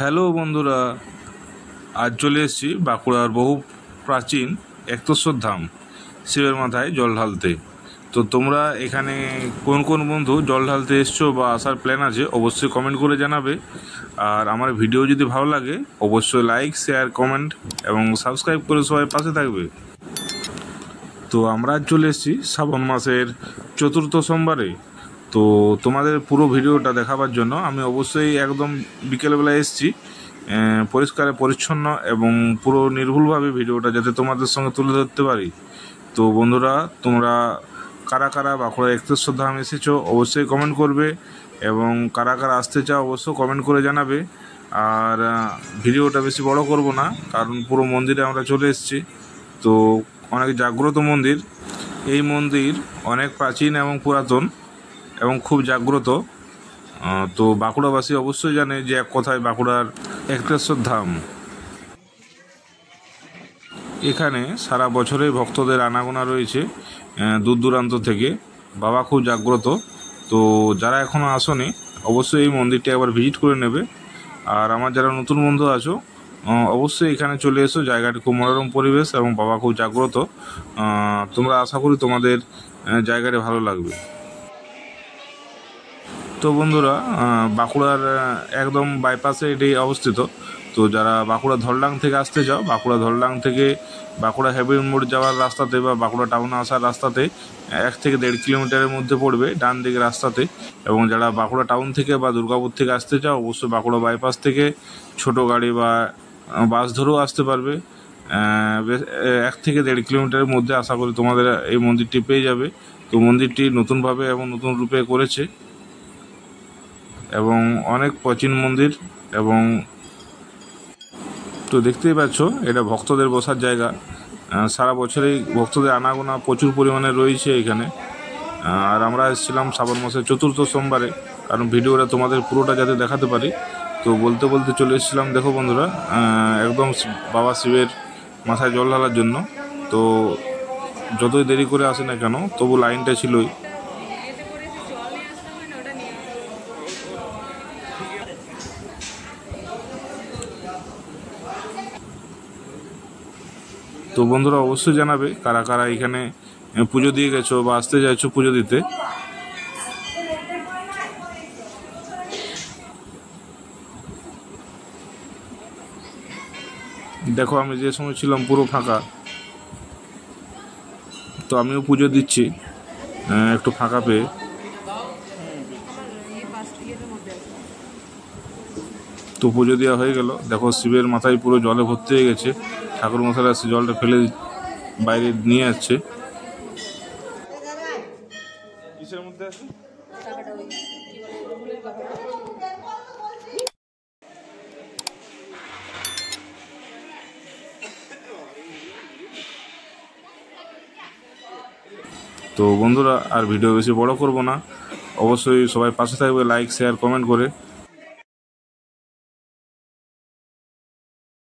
Hello বন্ধুরা, আজ চলে এসেছি বাঁকুড়ার বহু প্রাচীন একতেশ্বর ধাম শিবের মাথায় জল ঢালতে। তো তোমরা এখানে কোন কোন বন্ধু জল ঢালতে এসছো বা আসার প্ল্যান আছে অবশ্যই কমেন্ট করে জানাবে। আর আমার ভিডিও যদি ভালো লাগে অবশ্যই লাইক, শেয়ার, কমেন্ট এবং সাবস্ক্রাইব করে সবাই পাশে থাকবে। তো আমরা চলে এসেছি শ্রাবণ মাসের চতুর্থ সোমবারে। তো তোমাদের পুরো ভিডিওটা দেখাবার জন্য আমি অবশ্যই একদম বিকেলবেলা এসেছি, পরিষ্কার পরিচ্ছন্ন এবং পুরো নির্ভুলভাবে ভিডিওটা যাতে তোমাদের সঙ্গে তুলে ধরতে পারি। তো বন্ধুরা, তোমরা কারা কারা বাঁকুড়া একতেশ্বর ধাম এসেছো অবশ্যই কমেন্ট করবে এবং কারা কারা আসতে চাও অবশ্যই কমেন্ট করে জানাবে। আর ভিডিওটা বেশি বড় করব না, কারণ পুরো মন্দিরে আমরা চলে এসেছি। তো অনেক জাগ্রত মন্দির, এই মন্দির অনেক প্রাচীন এবং পুরাতন এবং খুব জাগ্রত। তো বাঁকুড়াবাসী অবশ্যই জানে যে এক কথায় বাঁকুড়ার একতেশ্বর ধাম। এখানে সারা বছরেই ভক্তদের আনাগোনা রয়েছে দূর দূরান্ত থেকে। বাবা খুব জাগ্রত। তো যারা এখনও আসনি অবশ্যই এই মন্দিরটি একবার ভিজিট করে নেবে। আর আমার যারা নতুন বন্ধু আছো অবশ্যই এখানে চলে এসো, জায়গাটি খুব মনোরম পরিবেশ এবং বাবা খুব জাগ্রত। তোমরা আশা করি তোমাদের জায়গাটি ভালো লাগবে। তো বন্ধুরা, বাঁকুড়ার একদম বাইপাসে এটি অবস্থিত। তো যারা বাঁকুড়া ধরলাং থেকে আসতে চাও, বাঁকুড়া ধরলাং থেকে বাঁকুড়া হেভি মোড় যাওয়ার রাস্তাতে বা বাঁকুড়া টাউনে আসার রাস্তাতে 1 থেকে 1.5 কিলোমিটারের মধ্যে পড়বে ডান দিকের রাস্তাতে। এবং যারা বাঁকুড়া টাউন থেকে বা দুর্গাপুর থেকে আসতে চাও অবশ্যই বাঁকুড়া বাইপাস থেকে ছোট গাড়ি বা বাস ধরেও আসতে পারবে। 1 থেকে 1.5 কিলোমিটারের মধ্যে আশা করি তোমাদের এই মন্দিরটি পেয়ে যাবে। তো মন্দিরটি নতুনভাবে এবং নতুন রূপে করেছে এবং অনেক প্রাচীন মন্দির। এবং তো দেখতেই পাচ্ছ এটা ভক্তদের বসার জায়গা। সারা বছরেই ভক্তদের আনাগোনা প্রচুর পরিমাণে রয়েছে এখানে। আর আমরা এসেছিলাম শ্রাবণ মাসের চতুর্থ সোমবারে, কারণ ভিডিওটা তোমাদের পুরোটা যাতে দেখাতে পারি। তো বলতে বলতে চলে এসেছিলাম, দেখো বন্ধুরা, একদম বাবা শিবের মাথায় জল ঢালার জন্য। তো যতই দেরি করে আসে না কেন তবু লাইনটা ছিলই। তো বন্ধুরা অবশ্যই জানাবে কারা কারা এখানে পুজো দিয়ে গেছো বা আসতে চাইছো পুজো দিতে। দেখো আমি যে সময় ছিলাম পুরো ফাঁকা, তো আমিও পুজো দিচ্ছি একটু ফাঁকা পেয়ে। তো পুজো দেওয়া হয়ে গেল। দেখো শিবের মাথায় পুরো জলে ভর্তি হয়ে গেছে। ঠাকুর মশাই আসছে, জলটা ফেলে বাইরে নিয়ে আসছে। তো বন্ধুরা, আর ভিডিও বেশি বড় করব না, অবশ্যই সবাই পাশে থাকবে, লাইক, শেয়ার, কমেন্ট করে।